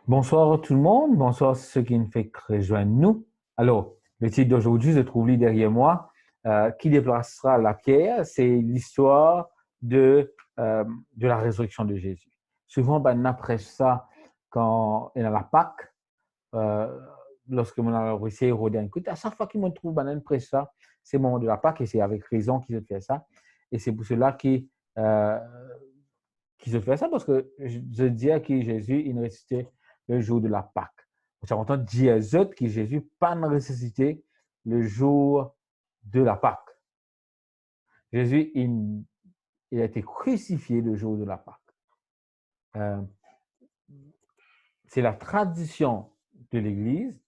Bonsoir tout le monde, bonsoir ceux qui nous fait rejoindre nous. Alors, le titre d'aujourd'hui se trouve là derrière moi. Qui déplacera la pierre? C'est l'histoire de la résurrection de Jésus. Souvent, ben, on apprêche ça quand il y a la Pâque. Euh, Lorsque mon apprécié Rodin, écoute, à chaque fois qu'il me trouve, ben, on prêche ça. C'est le moment de la Pâque et c'est avec raison qu'ils se fait ça. Et c'est pour cela euh, qui se fait ça parce que je dis que Jésus, il ressuscité le jour de la Pâque. Ça entend dire que Jésus pas ressuscité le jour de la Pâque. Jésus, il a été crucifié le jour de la Pâque. Euh, c'est la tradition de l'Église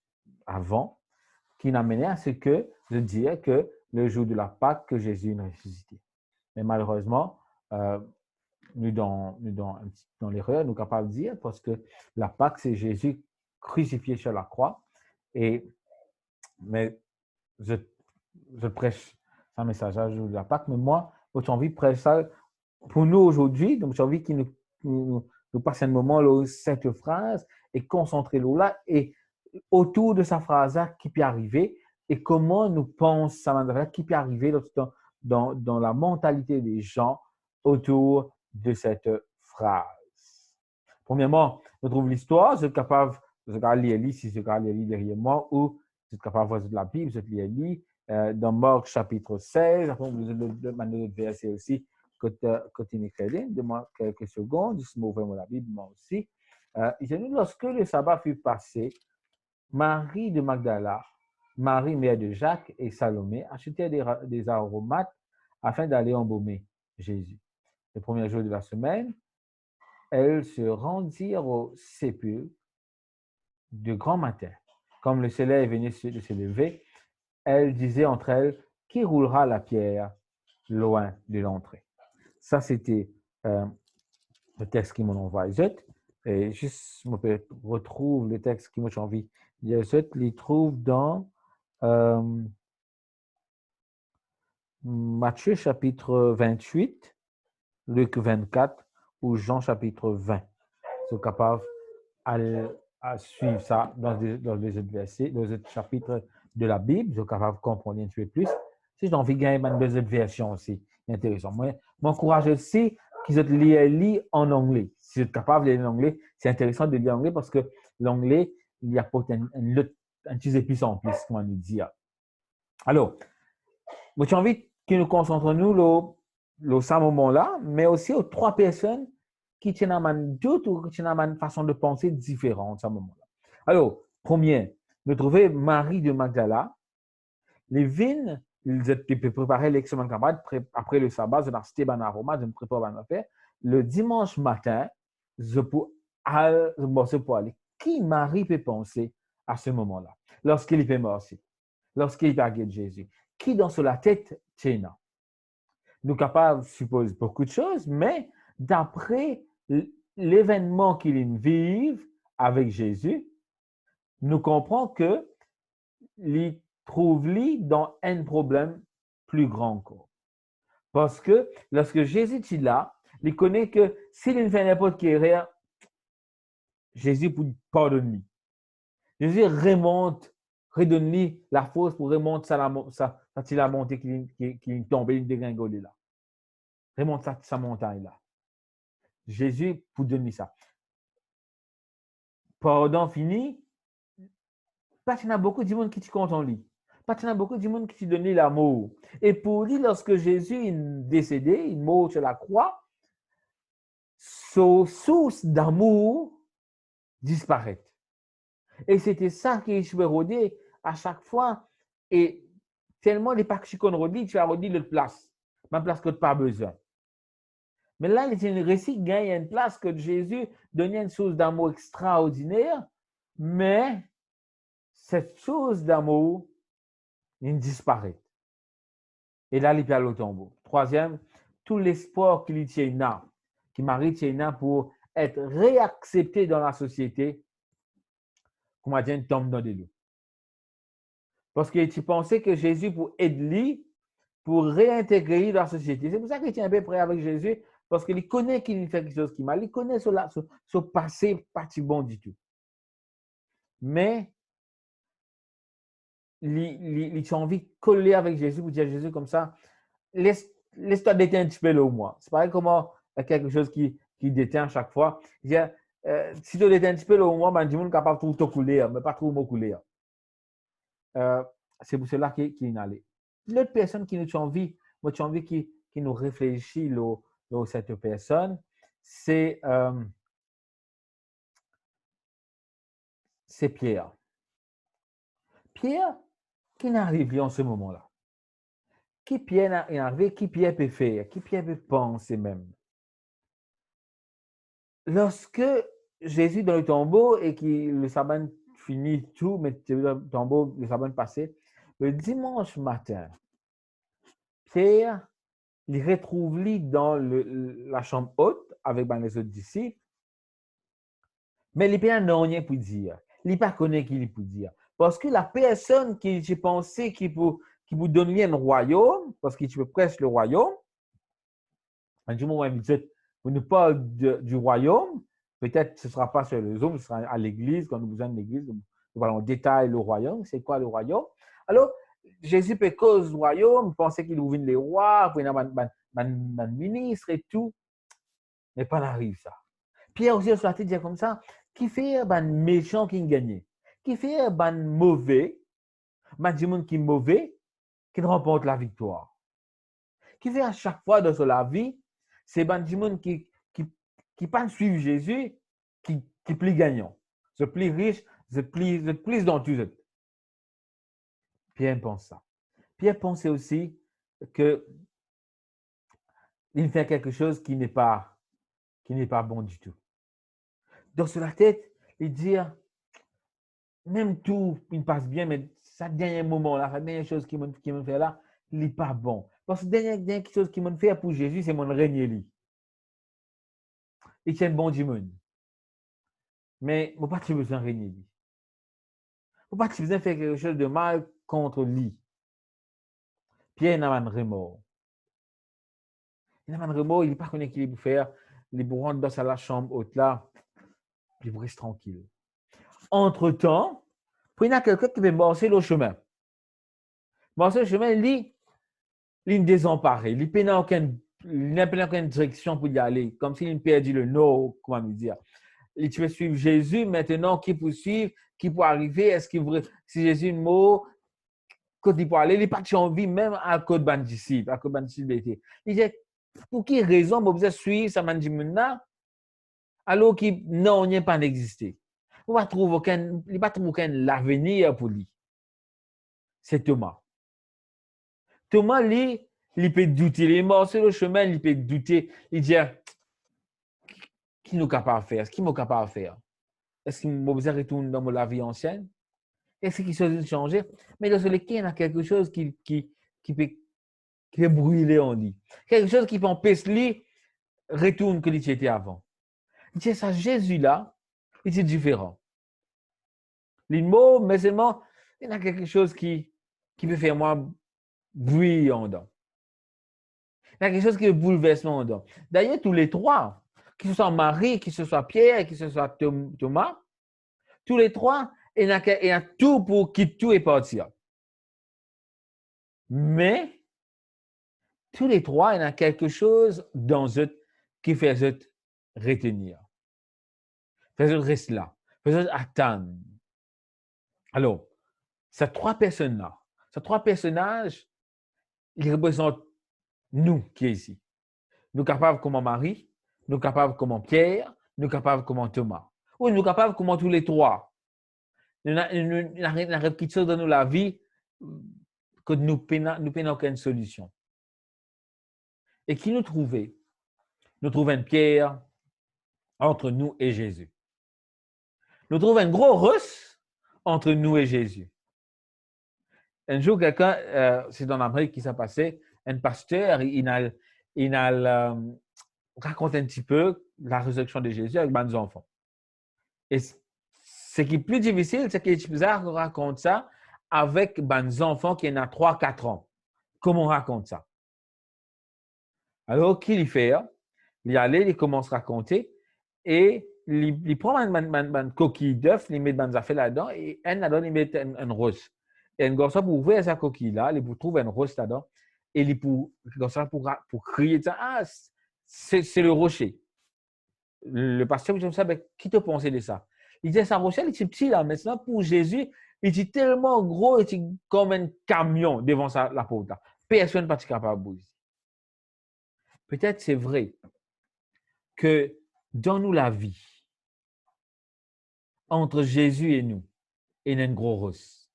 avant qui n'a mené à ce que de dire que le jour de la Pâque que Jésus est ressuscité. Mais malheureusement, nous dans l'erreur, nous sommes capables de dire, parce que la Pâque, c'est Jésus crucifié sur la croix. Mais je prêche un message à jour de la Pâque, mais moi, j'ai envie de prêcher ça pour nous aujourd'hui. Donc, j'ai envie qu'il nous passe un moment là, cette phrase et concentrer là et autour de sa phrase-là qui peut arriver et comment nous pensons ça qui peut arriver dans la mentalité des gens autour de cette phrase. Premièrement, on trouve l'histoire, vous êtes capable de lire si vous êtes lire derrière moi, ou vous êtes capable de voir de la Bible, vous êtes lire dans Marc chapitre 16, après vous avez le verset aussi, côté Nicodème, demande quelques secondes, je m'ouvre la Bible, moi aussi. Il dit, lorsque le sabbat fut passé, Marie de Magdala, Marie mère de Jacques et Salomé achetaient des aromates afin d'aller embaumer Jésus. Le premier jour de la semaine, elles se rendirent au sépulcre de grand matin. Comme le soleil venait de se lever, elles disaient entre elles, qui roulera la pierre loin de l'entrée? Ça, c'était le texte qui m'en envoie. Et juste, je retrouve le texte qui m'a envie. Je les trouve dans Matthieu chapitre 28, Luc 24 ou Jean chapitre 20. Ils sont capables à suivre ça dans les autres versets, dans les autres chapitres de la Bible. Ils sont capables de comprendre un peu plus. Si j'ai envie de gagner une deuxième version aussi, intéressant. Moi, m'encourage aussi qu'ils lire en anglais. Si vous êtes capable de lire en anglais, c'est intéressant de lire en anglais parce que l'anglais, il y a un petit épice en plus, comment nous dire. Alors, moi, j'ai envie que nous concentrons à ce moment-là, mais aussi aux trois personnes qui tiennent à une doute ou qui tiennent à une façon de penser différente à ce moment-là. Alors, premier, nous trouvons Marie de Magdala. Les vignes, ils étaient préparés l'excellent camarade après le sabbat, je n'ai pas aroma, je me prépare à faire. Le dimanche matin, je peux aller. Qui Marie peut penser à ce moment-là, lorsqu'il peut marcher, lorsqu'il va guérir Jésus? Qui dans la tête tient? Nous sommes capables de supposer beaucoup de choses, mais d'après l'événement qu'ils vivent avec Jésus, nous comprenons qu'il trouve dans un problème plus grand encore. Parce que lorsque Jésus est là, il connaît que s'il fait n'importe quelle erreur, Jésus peut pardonner. Jésus redonne la force pour remonter la montée qui est tombée, il dégringolé là. Remonte sa montagne là. Jésus pour donner ça. Pardon fini, pas qu'il y a beaucoup de monde qui te compte en lui. Pas qu'il y a beaucoup de monde qui te donne l'amour. Et pour lui, lorsque Jésus est décédé, il meurt sur la croix, sa source d'amour disparaît. Et c'était ça qui je redire à chaque fois. Et tellement les parcs qu'on redit, tu as redit l'autre place. Ma place que tu n'as pas besoin. Mais là, le récit gagne une place que Jésus donnait une source d'amour extraordinaire, mais cette source d'amour, il disparaît. Et là, il perd le tombeau. Troisième, tout l'espoir qu'il tient là, qui Marie tient pour être réaccepté dans la société, comment dire, tombe dans des loups. Parce que tu pensais que Jésus, pour aider, pour réintégrer dans la société. C'est pour ça qu'il tient un peu près avec Jésus, parce qu'il connaît qu'il fait quelque chose qui mal, il connaît son passé pas si bon du tout. mais ils ont envie de coller avec Jésus pour dire à Jésus comme ça, laisse-toi déteindre un petit peu là au moins. C'est pareil comment quelque chose qui détient à chaque fois. Si tu déteins un petit peu là au moins, ben, du monde est capable de tout couler, mais pas trop couler. C'est pour cela qu'il est allé. L'autre personne qui nous a envie, moi j'ai envie qui nous réfléchit là, cette personne, c'est Pierre. Pierre, qui n'arrive en ce moment-là? Qui Pierre est arrivé? Qui Pierre peut faire? Qui Pierre peut penser même? Lorsque Jésus est dans le tombeau et que le sabbat finit tout, mais le tombeau, le sabbat passé, le dimanche matin, Pierre, il retrouve lui dans la chambre haute avec les autres disciples, mais il n'a rien pour dire. Il n'a pas connu qui il peut dire. Parce que la personne qui j'ai pensé qui vous donne un royaume, parce qu'il peut presque le royaume, du moment où vous ne parle du royaume, peut-être ce ne sera pas sur les hommes, ce sera à l'église, quand nous besoin de l'église, nous allons en détail le royaume, c'est quoi le royaume. Alors, Jésus peut cause du royaume, pensait qu'il ouvre les rois, puis il y a un ministre et tout, mais pas n'arrive ça. Pierre aussi a dit comme ça, qui fait un méchant qui gagne, qui fait un mauvais, du monde qui est mauvais, qui remporte la victoire. Qui fait à chaque fois dans la vie, c'est du monde qui pas suivre Jésus, qui plus gagnant. C'est plus riche, c'est plus dans tout. Pierre pense ça. Pierre pensait aussi que il fait quelque chose qui n'est pas bon du tout. Dans la tête, il dit, même tout, il passe bien, mais ça dernier moment là, la dernière chose qu'il me fait là, il n'est pas bon. Parce que la dernière chose qu'il me fait pour Jésus, c'est mon régner. Il tient bon du monde. Mais il ne faut pas que tu besoin de régner. Il ne faut pas que tu besoin de faire quelque chose de mal contre lui. Pierre n'a pas de remords. Il n'a pas de remords, il n'est pas connu qu'il peut faire. Il rentre dans la chambre haute là, il reste tranquille. Entre-temps, il y a quelqu'un qui veut marcher le chemin. Marcher le chemin, lui, il est désemparé. Il n'a pas aucune direction pour y aller. Comme s'il a perdu le nord, comment nous dire. Et tu veux suivre Jésus maintenant, qui peut suivre, qui peut arriver, est-ce qu'il veut, si Jésus est mort, quand il peut aller, il n'est pas envie même à cause de disciple, à cause de disciple. Il dit, pour quelle raison vous besoin suivre ça maintenant, alors qu'il n'a pas existé. Il ne trouve aucun avenir pour lui. C'est Thomas. Thomas, lui, il peut douter. Il est mort sur le chemin, il peut douter. Il dit, qui nous capable de faire? Est-ce qu'il est capable de faire? Est-ce qu'il m'a besoin de retourner dans la vie ancienne? Est-ce qu'il s'est changé? Mais dans ce cas, il y a quelque chose qui peut brûler en lui. Quelque chose qui peut empêcher lui retourner que il était avant. Il dit ça, Jésus-là, il est différent. Les mots, mais seulement, il y a quelque chose qui peut faire moi bruit en dedans. Il y a quelque chose qui est bouleversement en dedans. D'ailleurs, tous les trois, que ce soit Marie, que ce soit Pierre, que ce soit Thomas, tous les trois, il y a tout pour quitter tout et partir. Mais, tous les trois, il y a quelque chose dans eux qui fait eux retenir. Fait eux rester là. Fait eux attendre. Alors, ces trois personnes-là, ces trois personnages, ils représentent nous qui est ici. Nous capables comme Marie, nous capables comme Pierre, nous capables comme Thomas. Ou nous capables comme tous les trois. Nous n'arrivons quelque chose dans la vie que nous n'avons aucune solution. Et qui nous trouvait? Nous trouvons une pierre entre nous et Jésus. Nous trouvons un gros russe entre nous et Jésus. Un jour, quelqu'un, c'est dans l'Amérique qui s'est passé, un pasteur, il a raconté un petit peu la résurrection de Jésus avec des enfants. Et ce qui est plus difficile, c'est qu'il est bizarre qu'on raconte ça avec des enfants qui ont 3-4 ans. Comment on raconte ça? Alors, qu'il y fait? Il y allait, il commence à raconter et il prend une coquille d'œuf, il met des affaires là-dedans, et là-dedans, il met un rose. Et un garçon, pour ouvrir sa coquille-là, il trouve un rose là-dedans, et il pour crier, ah, c'est le rocher. Le pasteur me dit ça, mais qui te pensait de ça? Il dit, ça rocher, il est petit là, maintenant pour Jésus, il est tellement gros, il est comme un camion devant la porte là. Personne n'est pas capable de bouger. Peut-être c'est vrai que dans nous la vie, entre Jésus et nous, il y a une grosse.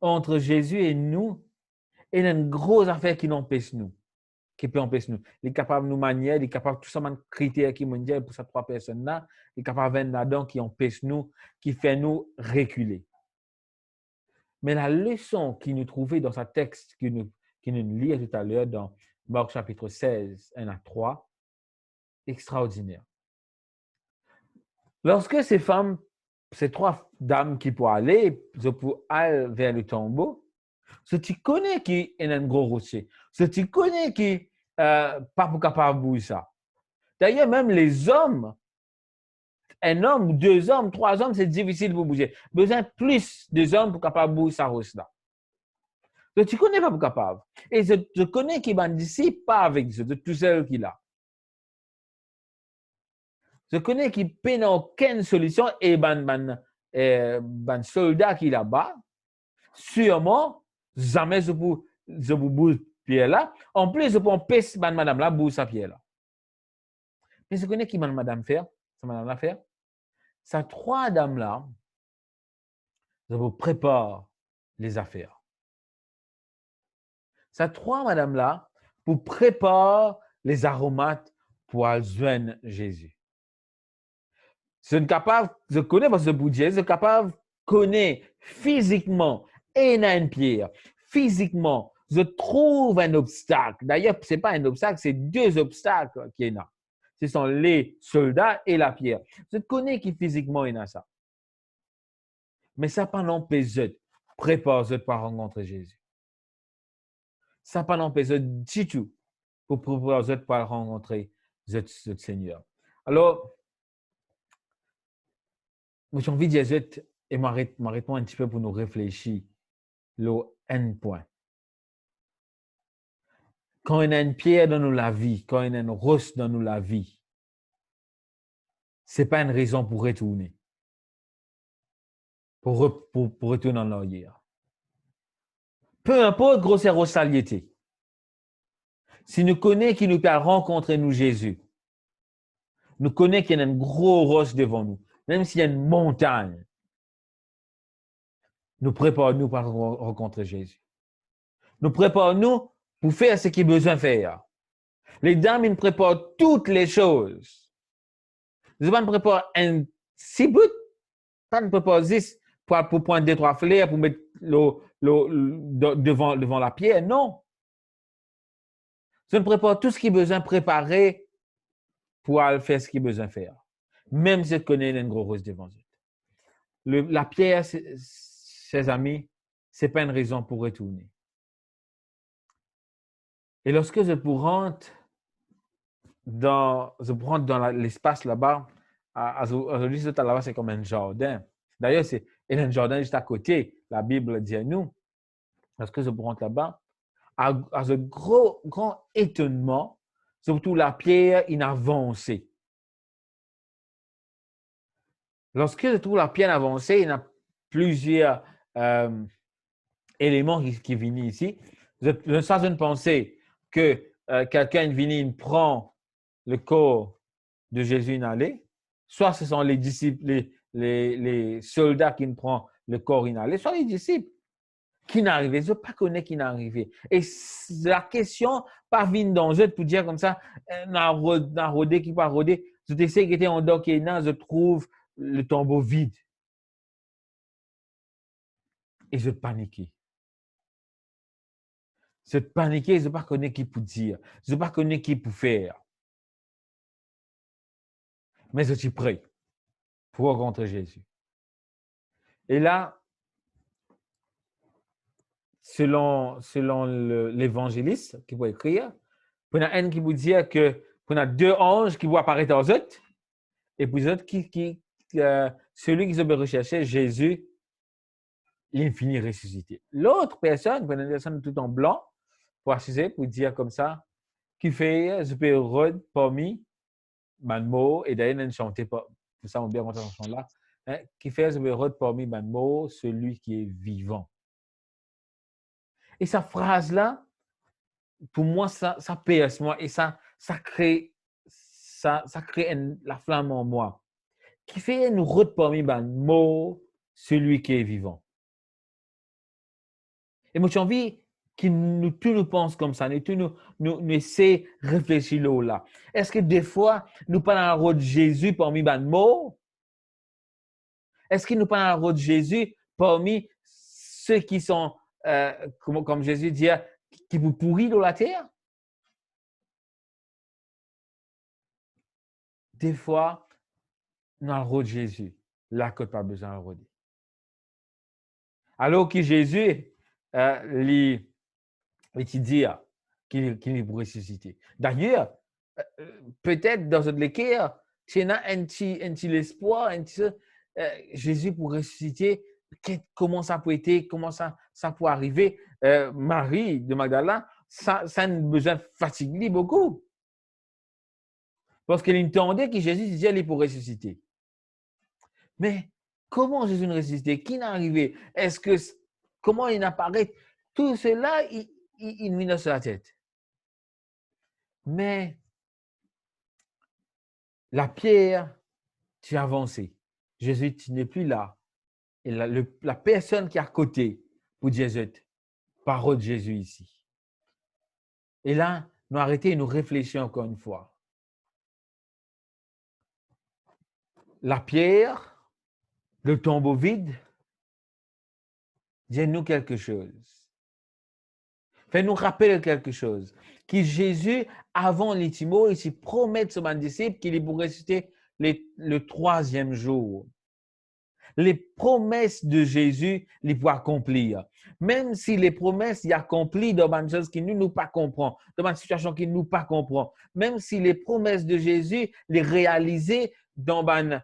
Entre Jésus et nous, il y a une grosse affaire qui nous empêche nous. Qui peut empêcher nous. Il est capable de nous manier, il est capable de tout ça, de critères qui mondial pour ces trois personnes-là, il est capable de venir là-dedans qui empêche nous, qui fait nous reculer. Mais la leçon qu'il nous trouvait dans ce texte qu'il nous lit tout à l'heure dans Marc chapitre 16, 1 à 3, extraordinaire. Lorsque ces femmes, ces trois dames qui pour aller vers le tombeau, si tu connais qui est un gros rocher, si tu connais qui pas pour capable de bouger ça. D'ailleurs, même les hommes, un homme, deux hommes, trois hommes, c'est difficile pour bouger. Besoin plus de hommes pour capable de bouger ça roche-là. Donc, tu connais pas pour capable. Et je connais qui m'a dit pas avec Dieu, de tout seul qu'il a. Je connais qui peine aucune solution et ban soldat qui là-bas, sûrement, jamais je vous bouge pied là. En plus, je peux empêcher madame là, bouge sa pied là. Mais je connais qui madame faire, ça madame là faire. Ces trois dames là, je vous prépare les affaires. Ces trois madame là, vous prépare les aromates pour joindre Jésus. Je suis capable, je connais parce que je suis capable de connaître physiquement et dans une pierre. Physiquement, je trouve un obstacle. D'ailleurs, ce n'est pas un obstacle, c'est deux obstacles qu'il y a. Ce sont les soldats et la pierre. Je connais qui physiquement il y a ça. Mais ça pas n'empêche de préparer pour rencontrer Jésus. Ça pas n'empêche du tout pour préparer pour rencontrer le Seigneur. Alors, j'ai envie de dire, et m'arrêtons un petit peu pour nous réfléchir, le N point. Quand il y a une pierre dans la vie, quand il y a une roche dans la vie, ce n'est pas une raison pour retourner. Pour retourner en arrière. Peu importe grosse rochalité. Si nous connaissons qui nous peut rencontrer nous Jésus, nous connaissons qu'il y a une grosse roche devant nous, même s'il y a une montagne, nous préparons-nous pour rencontrer Jésus. Nous préparons-nous pour faire ce qu'il y a besoin de faire. Les dames, ils préparent toutes les choses. Ils ne préparent pas un si bout, pas ne préparent juste pour prendre deux, trois fleurs, pour mettre devant la pierre. Non. Je ne prépare tout ce qui est besoin de préparer pour faire ce qu'il y a besoin de faire. Même si je connais une grosse rose devant eux. La pierre, chers amis, ce n'est pas une raison pour retourner. Et lorsque je rentre dans l'espace là-bas, aujourd'hui, là-bas, c'est comme un jardin. D'ailleurs, il y a un jardin juste à côté. La Bible dit à nous, lorsque je rentre là-bas, à ce grand étonnement, surtout la pierre inavancée. Lorsque je trouve la pierre avancée, il y a plusieurs éléments qui viennent ici. Je ne pensais que quelqu'un vient, il prend le corps de Jésus inhalé, soit ce sont les disciples, les soldats qui prennent le corps inhalé, soit les disciples qui n'arrivent. Je ne pas connaître qui n'arrivent. Et la question, pas vient dans eux pour dire comme ça, n'a rodé qui pas rodé. Je sais qu'il était en dehors qui je trouve le tombeau vide. Et je paniquais. Je paniquais, je ne pas connaître qui pour dire. Je ne pas connaître qui pour faire. Mais je suis prêt pour rencontrer Jésus. Et là, selon l'évangéliste qui va écrire, il y a un qui vous dit que il y a deux anges qui vont apparaître aux autres Et puis autres, celui qu'ils ont recherché, Jésus, l'infini ressuscité. L'autre personne, une personne tout en blanc, pour assister, pour dire comme ça, qui fait je peux rôde parmi man mot, et d'ailleurs, nous chanter pour ça, on bien entendre ce chant-là, hein, qui fait je peux rôde parmi man mot, celui qui est vivant. Et cette phrase-là, pour moi, ça perce moi et ça crée la flamme en moi. Qui fait nous rôde parmi man mot, celui qui est vivant. Et moi, j'ai envie que tous nous pensons comme ça, nous essayons de réfléchir là. Est-ce que des fois, nous parlons dans la route de Jésus parmi les mots? Est-ce que nous parlons dans la route de Jésus parmi ceux qui sont, comme Jésus dit, qui vous pourrissent dans la terre? Des fois, dans la route de Jésus, là que pas besoin de rôder. Alors que Jésus, il dit qu'il est pour ressusciter. D'ailleurs, peut-être dans notre lecture, tu as un petit espoir, Jésus pour ressusciter, comment ça peut être, comment ça peut arriver. Marie de Magdala, ça a besoin de fatiguer beaucoup. Parce qu'elle entendait que Jésus disait qu'il est pour ressusciter. Mais comment Jésus ne ressuscité? Qui n'est arrivé? Comment il apparaît? Tout cela, il mine sur la tête. Mais la pierre, tu as avancé. Jésus, tu n'es plus là. Et la personne qui est à côté pour Jésus, parole de Jésus ici. Et là, nous arrêtons et nous réfléchissons encore une fois. La pierre, le tombeau vide, dis-nous quelque chose. Fais-nous rappeler quelque chose. Que Jésus, avant l'Itimo, il s'y promet à ses disciples qu'il pourrait ressusciter le troisième jour. Les promesses de Jésus, il peut accomplir. Même si les promesses, il accomplit dans une chose qui ne nous pas comprend, dans une situation qui ne nous pas comprend. Même si les promesses de Jésus, les réaliser dans un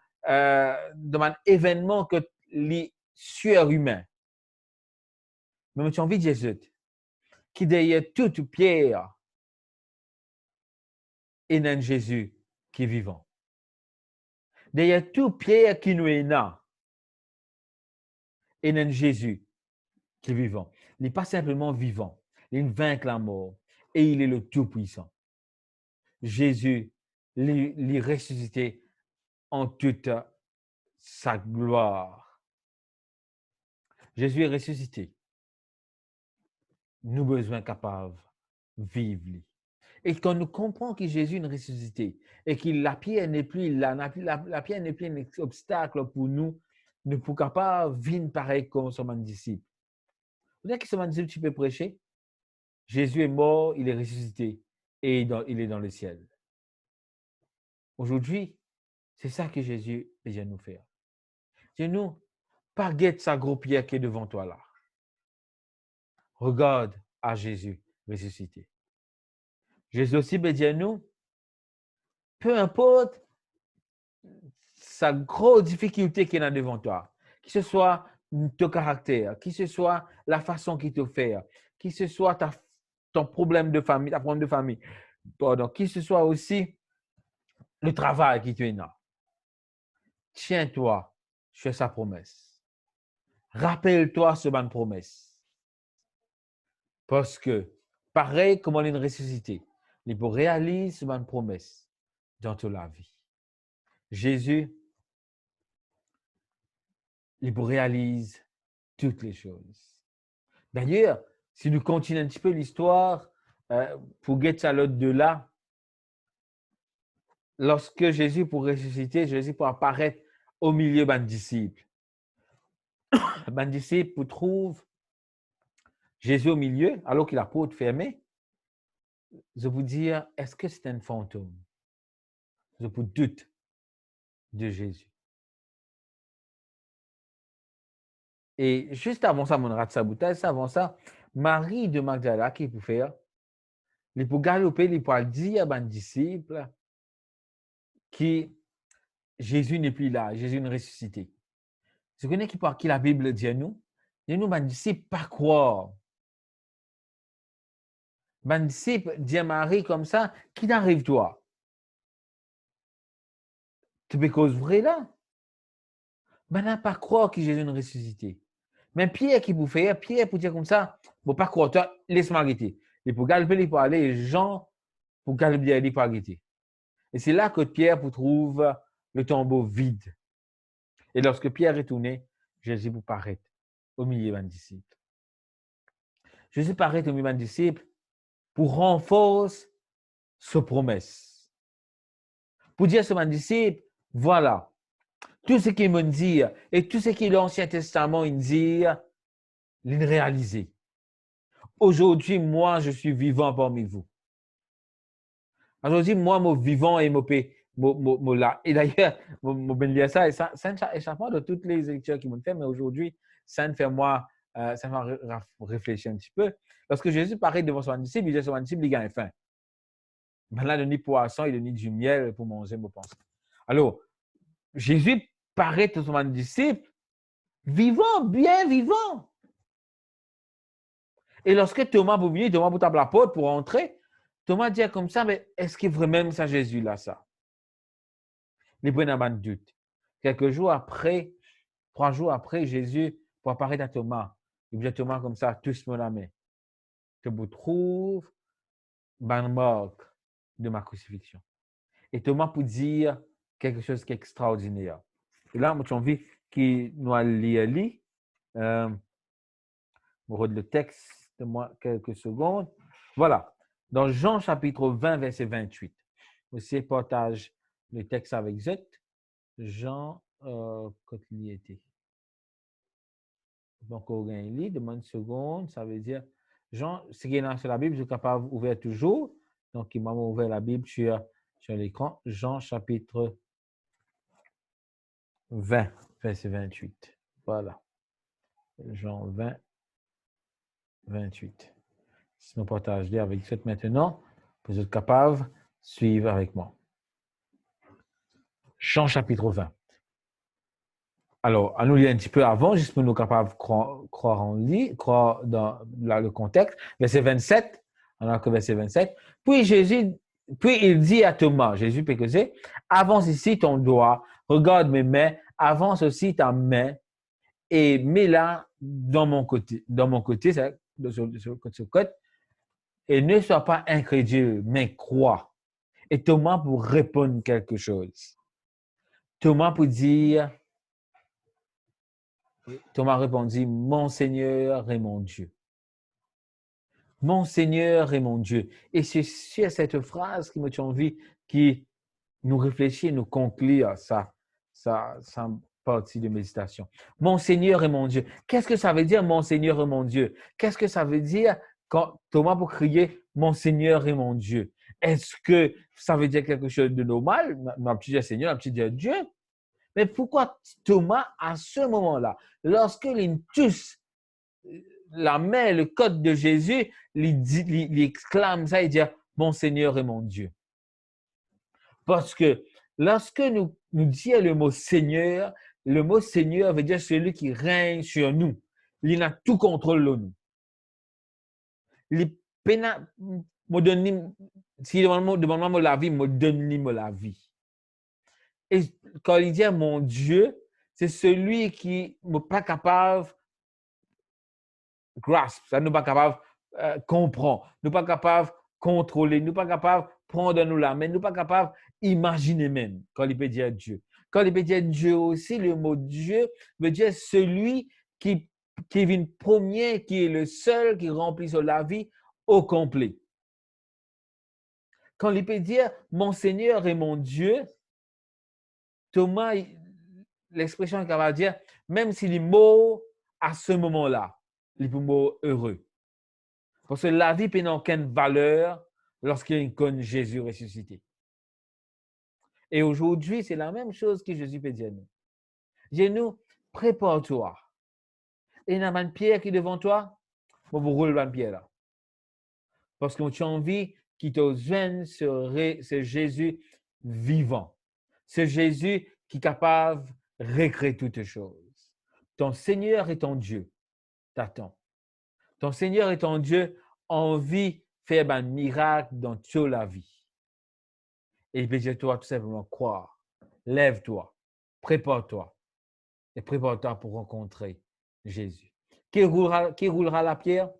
événement que les sueurs humains. Mais tu as envie de Jésus, qui derrière toute pierre, est un Jésus qui est vivant. Derrière toute pierre qui nous est là, est un Jésus qui est vivant. Il n'est pas simplement vivant, il vainc la mort et il est le Tout-Puissant. Jésus, il est ressuscité en toute sa gloire. Jésus est ressuscité. Nous besoin capables de vivre. Et quand nous comprenons que Jésus est ressuscité et que la pierre n'est plus là, la pierre n'est plus un obstacle pour nous, nous ne pouvons pas vivre pareil comme son disciple. Vous savez que son disciple, tu peux prêcher? Jésus est mort, il est ressuscité et il est dans le ciel. Aujourd'hui, c'est ça que Jésus vient nous faire. Dis-nous, pas guette sa grosse pierre qui est devant toi là. Regarde à Jésus ressuscité. Jésus aussi dit nous, peu importe sa grosse difficulté qui est là devant toi, que ce soit ton caractère, que ce soit la façon qu'il te fait, que ce soit ton problème de famille, ta problème de famille, pardon, que ce soit aussi le travail qui te est là. Tiens-toi sur sa promesse. Rappelle-toi ce bonne promesse. Parce que, pareil comme on est ressuscité, il peut réaliser ce bonne promesse dans toute la vie. Jésus, il peut réaliser toutes les choses. D'ailleurs, si nous continuons un petit peu l'histoire, pour get à l'autre de là, lorsque Jésus pour ressusciter, Jésus pour apparaître au milieu de ses disciples. Les disciples trouvent Jésus au milieu, alors qu'il a la porte fermée. Je vous dire, est-ce que c'est un fantôme? Je vous doute de Jésus. Et juste avant ça, mon rat sa bouteille, avant ça, Marie de Magdala, qui peut faire, il peut galoper, il peut dire à ses disciples qui Jésus n'est plus là, Jésus est ressuscité. Vous connaissez qui la Bible dit à nous? Et nous, ben, c'est pas croire. Ben, disciple dit à Marie comme ça, qui t'arrive toi? Tu peux cause vrai là? Ben, n'a pas croire que Jésus est ressuscité. Mais Pierre qui vous fait, Pierre pour dire comme ça, bon, pas croire, toi, laisse-moi arrêter. Et pour galber, il peut aller, Jean, pour galber, il peut arrêter. Et c'est là que Pierre vous trouve le tombeau vide. Et lorsque Pierre est tourné, Jésus vous paraît au milieu des disciples. Jésus paraît au milieu des disciples pour renforcer sa promesse. Pour dire à ses disciples, voilà, tout ce qu'il me dit et tout ce que l'Ancien Testament dit, il réalisé. Aujourd'hui, moi, je suis vivant parmi vous. Aujourd'hui, moi, mon vivant et mon là. Et d'ailleurs, mon ben dire ça, et ça échappe de toutes les lectures qui m'ont fait, mais aujourd'hui, ça me fait moi, ça m'a réfléchir un petit peu. Lorsque Jésus paraît devant son disciple, il dit à son disciple, il a faim. Maintenant, il donne poisson, il donne du miel pour manger, je pense. Alors, Jésus paraît devant son disciple, vivant, bien vivant. Et lorsque Thomas vous venir, Thomas vous tape la porte pour entrer, Thomas dit comme ça, mais est-ce qu'il est vraiment ça Jésus là, ça? Il prend un doute. Quelques jours après, 3 jours après, Jésus, pour apparaître à Thomas, il dit à Thomas comme ça, tous me la main. Que vous trouve une marque de ma crucifixion. Et Thomas pour dire quelque chose qui est extraordinaire. Et là, moi, j'ai envie qu'il nous lire. Je regarde le texte de moi quelques secondes. Voilà. Dans Jean chapitre 20, verset 28. Aussi, partage le texte avec Zet. Jean, quand il était. Donc, on a un lit, demande une seconde, ça veut dire, Jean, ce qui est là sur la Bible, je suis capable d'ouvrir toujours. Donc, il m'a ouvert la Bible sur l'écran. Jean chapitre 20, verset 28. Voilà. Jean 20, 28. Si nous partageons avec Zet maintenant, vous êtes capable de suivre avec moi. Jean chapitre 20. Alors, à nous lire un petit peu avant, juste pour nous capables de croire dans le contexte. Verset 27, on a que verset 27. Puis il dit à Thomas, Jésus peut causer, avance ici ton doigt, regarde mes mains, avance aussi ta main et mets-la dans mon côté, c'est sur ce côté, et ne sois pas incrédule, mais crois. Et Thomas pour répondre quelque chose. Thomas pour dire, Thomas répondit, mon Seigneur et mon Dieu. Mon Seigneur et mon Dieu. Et c'est sur cette phrase qui m'a envie, qui nous réfléchit et nous conclut à ça partie de méditation. Mon Seigneur et mon Dieu. Qu'est-ce que ça veut dire, mon Seigneur et mon Dieu? Qu'est-ce que ça veut dire quand Thomas pour crier, mon Seigneur et mon Dieu? Est-ce que ça veut dire quelque chose de normal? Un petit dire Seigneur, un petit dire Dieu. Mais pourquoi Thomas, à ce moment-là, lorsqu'il touche la main, le code de Jésus, il exclame ça, il dit « Mon Seigneur et mon Dieu ». Parce que lorsque nous disons le mot Seigneur veut dire celui qui règne sur nous. Il a tout contrôle de nous. Si demande-moi la vie, me donne la vie. Et quand il dit mon Dieu, c'est celui qui n'est pas capable de grasp, ça n'est pas capable de comprendre, n'est pas capable de contrôler, n'est pas capable de prendre nous la main, n'est pas capable d'imaginer même quand il peut dire Dieu. Quand il peut dire Dieu aussi, le mot Dieu veut dire celui qui vient premier, qui est le seul qui remplit la vie au complet. Quand il peut dire mon Seigneur et mon Dieu, Thomas, l'expression qu'il va dire, même s'il est mort à ce moment-là, il est mort heureux. Parce que la vie n'a aucune valeur lorsqu'il connaît Jésus ressuscité. Et aujourd'hui, c'est la même chose que Jésus peut dire à nous. Dis-nous, prépare-toi. Et il y a une pierre qui est devant toi, on vous roule la pierre là. Parce que tu as envie qu'il te vienne ce Jésus vivant. Ce Jésus qui est capable de régler toutes choses. Ton Seigneur et ton Dieu t'attend. Ton Seigneur et ton Dieu ont envie de faire un miracle dans toute la vie. Et bien, je dois tout simplement croire. Lève-toi, prépare-toi et prépare-toi pour rencontrer Jésus. Qui roulera la pierre?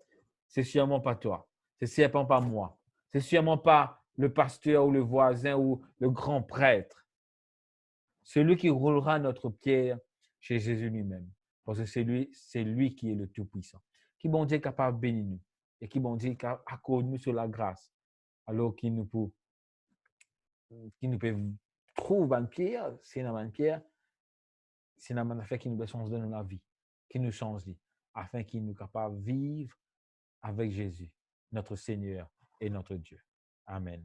C'est sûrement pas toi. C'est sûrement pas moi. C'est sûrement pas le pasteur ou le voisin ou le grand prêtre. Celui qui roulera notre pierre, c'est Jésus lui-même. Parce que c'est lui qui est le Tout-Puissant. Qui bon Dieu est capable de bénir nous. Et qui bon Dieu accorde nous sur la grâce. Alors qu'il nous peut trouver une pierre, c'est une pierre, c'est une affaire qui nous peut changer dans la vie. Qui nous change, afin qu'il nous capable de vivre avec Jésus, notre Seigneur et notre Dieu. Amen.